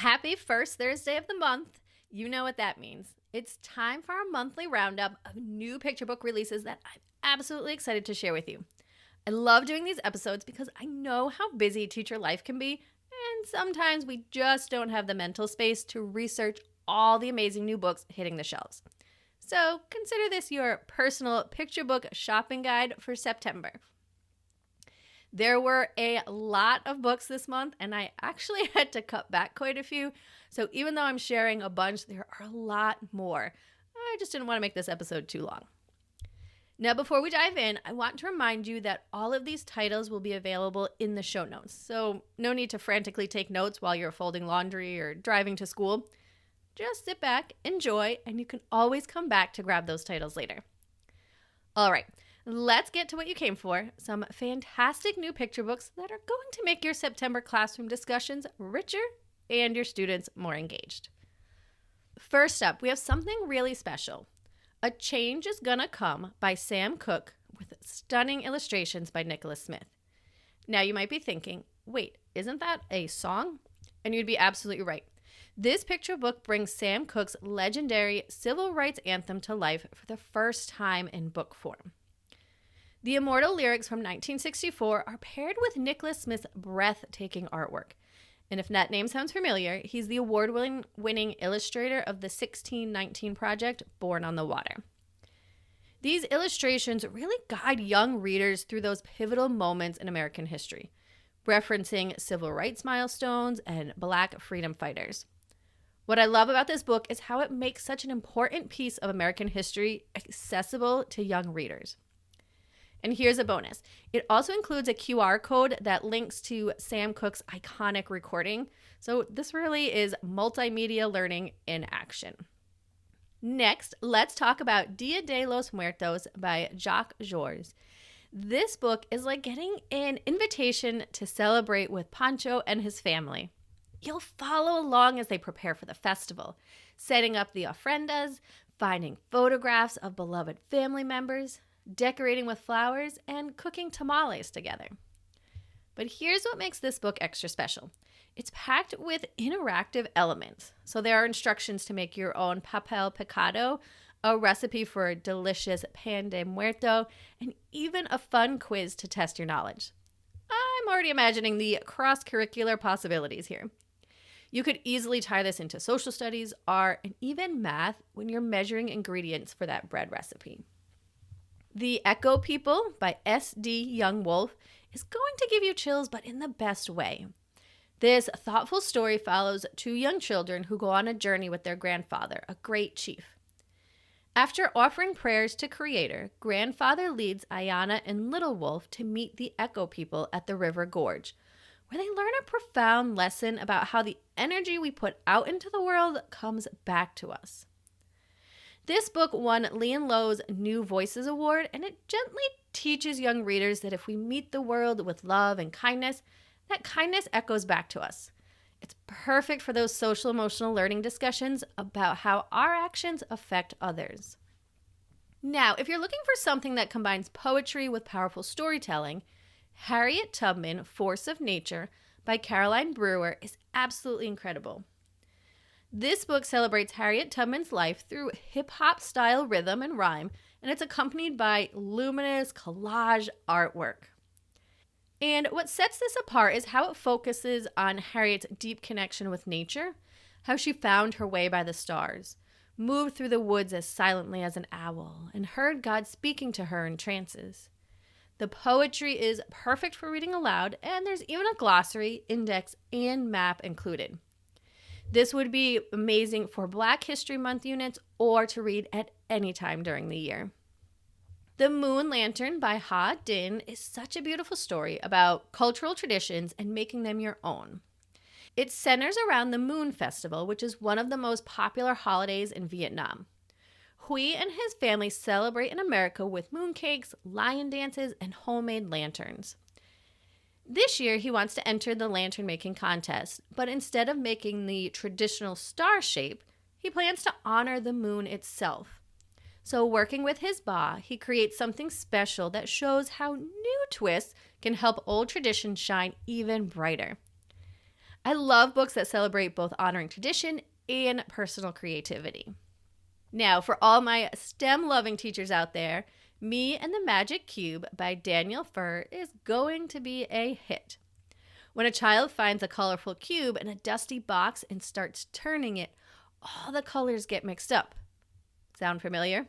Happy first Thursday of the month. You know what that means. It's time for our monthly roundup of new picture book releases that I'm absolutely excited to share with you. I love doing these episodes because I know how busy teacher life can be, and sometimes we just don't have the mental space to research all the amazing new books hitting the shelves. So consider this your personal picture book shopping guide for September. There were a lot of books this month, and I actually had to cut back quite a few. So even though I'm sharing a bunch, there are a lot more. I just didn't want to make this episode too long. Now, before we dive in, I want to remind you that all of these titles will be available in the show notes. So no need to frantically take notes while you're folding laundry or driving to school. Just sit back, enjoy, and you can always come back to grab those titles later. All right. Let's get to what you came for, some fantastic new picture books that are going to make your September classroom discussions richer and your students more engaged. First up, we have something really special. A Change is Gonna Come by Sam Cooke with stunning illustrations by Nicholas Smith. Now you might be thinking, wait, isn't that a song? And you'd be absolutely right. This picture book brings Sam Cooke's legendary civil rights anthem to life for the first time in book form. The immortal lyrics from 1964 are paired with Nicholas Smith's breathtaking artwork. And if that name sounds familiar, he's the award-winning illustrator of the 1619 project, Born on the Water. These illustrations really guide young readers through those pivotal moments in American history, referencing civil rights milestones and Black freedom fighters. What I love about this book is how it makes such an important piece of American history accessible to young readers. And here's a bonus. It also includes a QR code that links to Sam Cooke's iconic recording. So this really is multimedia learning in action. Next, let's talk about Dia de los Muertos by Jacques Georges. This book is like getting an invitation to celebrate with Pancho and his family. You'll follow along as they prepare for the festival, setting up the ofrendas, finding photographs of beloved family members, decorating with flowers, and cooking tamales together. But here's what makes this book extra special. It's packed with interactive elements. So there are instructions to make your own papel picado, a recipe for a delicious pan de muerto, and even a fun quiz to test your knowledge. I'm already imagining the cross-curricular possibilities here. You could easily tie this into social studies, art, and even math when you're measuring ingredients for that bread recipe. The Echo People by S.D. Young Wolf is going to give you chills, but in the best way. This thoughtful story follows two young children who go on a journey with their grandfather, a great chief. After offering prayers to Creator, Grandfather leads Ayana and Little Wolf to meet the Echo People at the River Gorge, where they learn a profound lesson about how the energy we put out into the world comes back to us. This book won Leon Lowe's New Voices Award, and it gently teaches young readers that if we meet the world with love and kindness, that kindness echoes back to us. It's perfect for those social emotional learning discussions about how our actions affect others. Now, if you're looking for something that combines poetry with powerful storytelling, Harriet Tubman, Force of Nature by Caroline Brewer is absolutely incredible. This book celebrates Harriet Tubman's life through hip-hop style rhythm and rhyme, and it's accompanied by luminous collage artwork. And what sets this apart is how it focuses on Harriet's deep connection with nature, how she found her way by the stars, moved through the woods as silently as an owl, and heard God speaking to her in trances. The poetry is perfect for reading aloud, and there's even a glossary, index, and map included. This would be amazing for Black History Month units or to read at any time during the year. The Moon Lantern by Ha Din is such a beautiful story about cultural traditions and making them your own. It centers around the Moon Festival, which is one of the most popular holidays in Vietnam. Huy and his family celebrate in America with mooncakes, lion dances, and homemade lanterns. This year, he wants to enter the lantern making contest, but instead of making the traditional star shape, he plans to honor the moon itself. So working with his ba, he creates something special that shows how new twists can help old traditions shine even brighter. I love books that celebrate both honoring tradition and personal creativity. Now, for all my STEM-loving teachers out there, Me and the Magic Cube by Daniel Furr is going to be a hit. When a child finds a colorful cube in a dusty box and starts turning it, all the colors get mixed up. Sound familiar?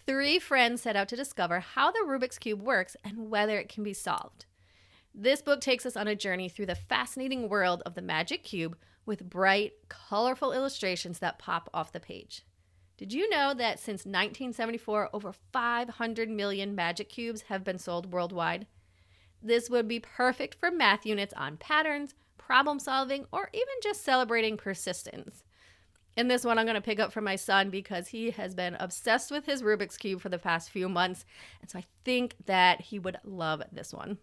3 friends set out to discover how the Rubik's Cube works and whether it can be solved. This book takes us on a journey through the fascinating world of the Magic Cube with bright, colorful illustrations that pop off the page. Did you know that since 1974, over 500 million Magic Cubes have been sold worldwide? This would be perfect for math units on patterns, problem solving, or even just celebrating persistence. And this one I'm going to pick up for my son because he has been obsessed with his Rubik's Cube for the past few months, and so I think that he would love this one.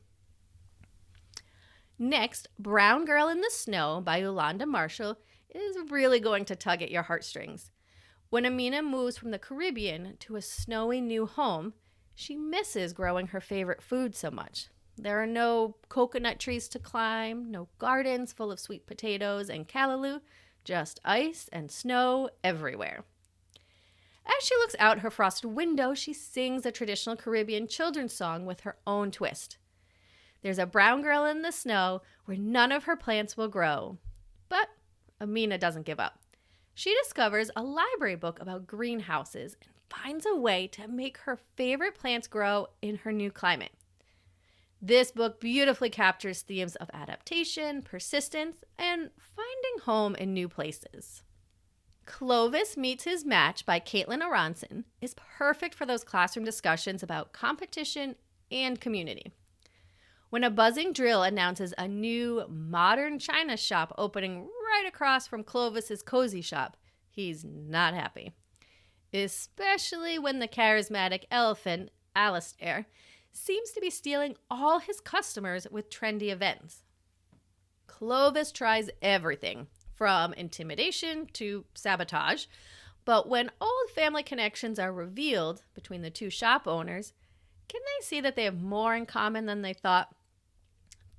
Next, Brown Girl in the Snow by Yolanda Marshall is really going to tug at your heartstrings. When Amina moves from the Caribbean to a snowy new home, she misses growing her favorite food so much. There are no coconut trees to climb, no gardens full of sweet potatoes and callaloo, just ice and snow everywhere. As she looks out her frosted window, she sings a traditional Caribbean children's song with her own twist. There's a brown girl in the snow where none of her plants will grow. But Amina doesn't give up. She discovers a library book about greenhouses and finds a way to make her favorite plants grow in her new climate. This book beautifully captures themes of adaptation, persistence, and finding home in new places. Clovis Meets His Match by Caitlin Aronson is perfect for those classroom discussions about competition and community. When a buzzing drill announces a new modern china shop opening right across from Clovis's cozy shop, he's not happy. Especially when the charismatic elephant, Alistair, seems to be stealing all his customers with trendy events. Clovis tries everything, from intimidation to sabotage, but when old family connections are revealed between the two shop owners, can they see that they have more in common than they thought?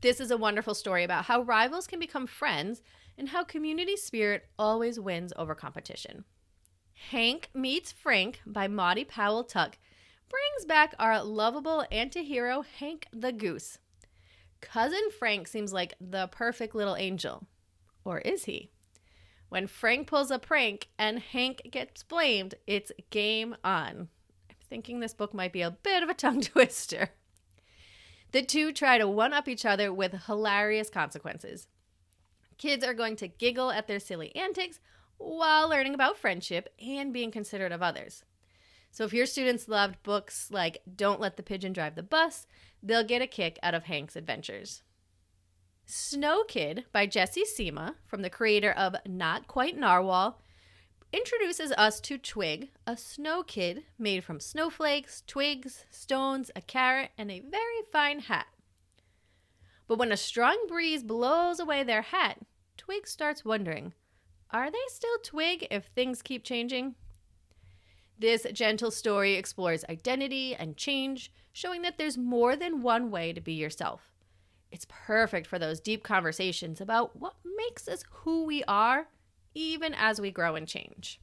This is a wonderful story about how rivals can become friends and how community spirit always wins over competition. Hank Meets Frank by Maudie Powell Tuck brings back our lovable anti-hero Hank the Goose. Cousin Frank seems like the perfect little angel. Or is he? When Frank pulls a prank and Hank gets blamed, it's game on. I'm thinking this book might be a bit of a tongue twister. The two try to one-up each other with hilarious consequences. Kids are going to giggle at their silly antics while learning about friendship and being considerate of others. So if your students loved books like Don't Let the Pigeon Drive the Bus, they'll get a kick out of Hank's adventures. Snow Kid by Jessie Sima, from the creator of Not Quite Narwhal, introduces us to Twig, a snow kid made from snowflakes, twigs, stones, a carrot, and a very fine hat. But when a strong breeze blows away their hat, Twig starts wondering, are they still Twig if things keep changing? This gentle story explores identity and change, showing that there's more than one way to be yourself. It's perfect for those deep conversations about what makes us who we are, even as we grow and change.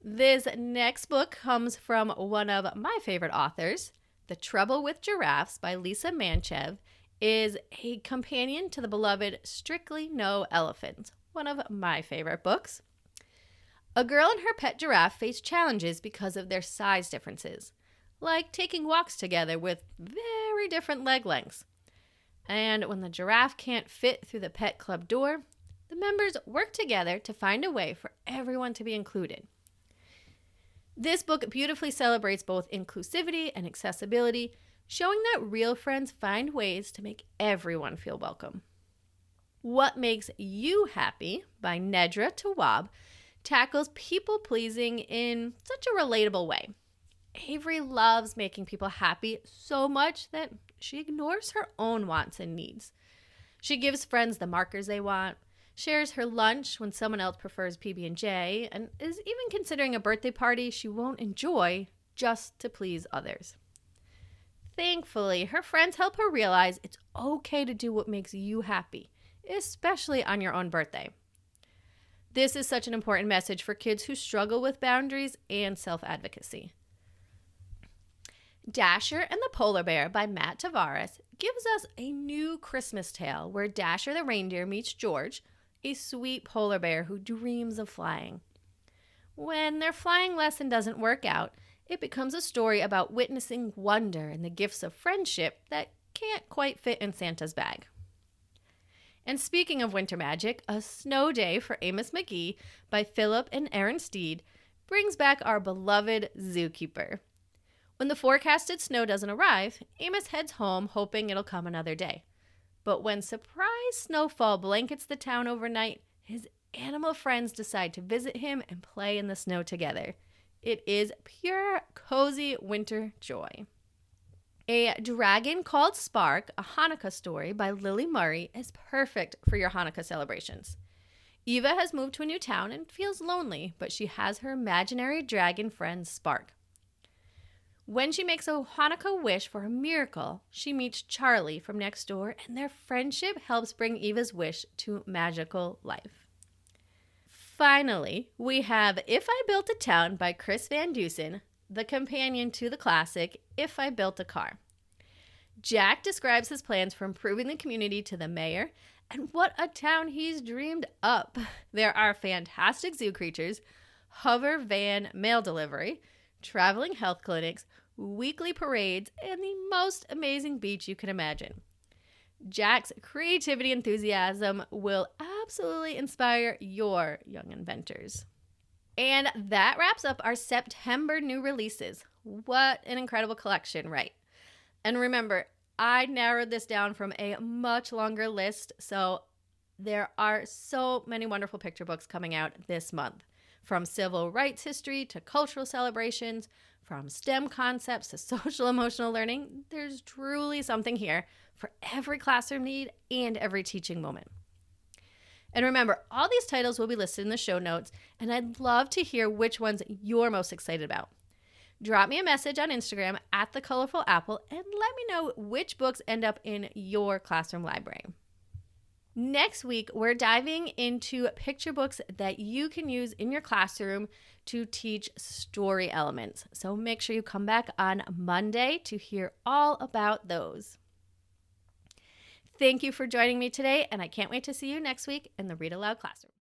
This next book comes from one of my favorite authors. The Trouble with Giraffes by Lisa Manchev is a companion to the beloved Strictly No Elephant, one of my favorite books. A girl and her pet giraffe face challenges because of their size differences, like taking walks together with very different leg lengths. And when the giraffe can't fit through the pet club door, the members work together to find a way for everyone to be included. This book beautifully celebrates both inclusivity and accessibility, showing that real friends find ways to make everyone feel welcome. What Makes You Happy by Nedra Tawwab tackles people-pleasing in such a relatable way. Avery loves making people happy so much that she ignores her own wants and needs. She gives friends the markers they want, shares her lunch when someone else prefers PB&J, and is even considering a birthday party she won't enjoy just to please others. Thankfully, her friends help her realize it's okay to do what makes you happy, especially on your own birthday. This is such an important message for kids who struggle with boundaries and self-advocacy. Dasher and the Polar Bear by Matt Tavares gives us a new Christmas tale where Dasher the reindeer meets George, a sweet polar bear who dreams of flying. When their flying lesson doesn't work out, it becomes a story about witnessing wonder and the gifts of friendship that can't quite fit in Santa's bag. And speaking of winter magic, A Snow Day for Amos McGee by Philip and Erin Steed brings back our beloved zookeeper. When the forecasted snow doesn't arrive, Amos heads home hoping it'll come another day. But when surprise snowfall blankets the town overnight, his animal friends decide to visit him and play in the snow together. It is pure, cozy winter joy. A Dragon Called Spark, a Hanukkah story by Lily Murray, is perfect for your Hanukkah celebrations. Eva has moved to a new town and feels lonely, but she has her imaginary dragon friend Spark. When she makes a Hanukkah wish for a miracle, she meets Charlie from next door, and their friendship helps bring Eva's wish to magical life. Finally, we have If I Built a Town by Chris Van Dusen, the companion to the classic If I Built a Car. Jack describes his plans for improving the community to the mayor, and what a town he's dreamed up. There are fantastic zoo creatures, hover van mail delivery, traveling health clinics, weekly parades, and the most amazing beach you can imagine. Jack's creativity and enthusiasm will absolutely inspire your young inventors. And that wraps up our September new releases. What an incredible collection, right? And remember, I narrowed this down from a much longer list, so there are so many wonderful picture books coming out this month. From civil rights history to cultural celebrations, from STEM concepts to social emotional learning, there's truly something here for every classroom need and every teaching moment. And remember, all these titles will be listed in the show notes, and I'd love to hear which ones you're most excited about. Drop me a message on Instagram at The Colorful Apple and let me know which books end up in your classroom library. Next week, we're diving into picture books that you can use in your classroom to teach story elements. So make sure you come back on Monday to hear all about those. Thank you for joining me today, and I can't wait to see you next week in the Read Aloud classroom.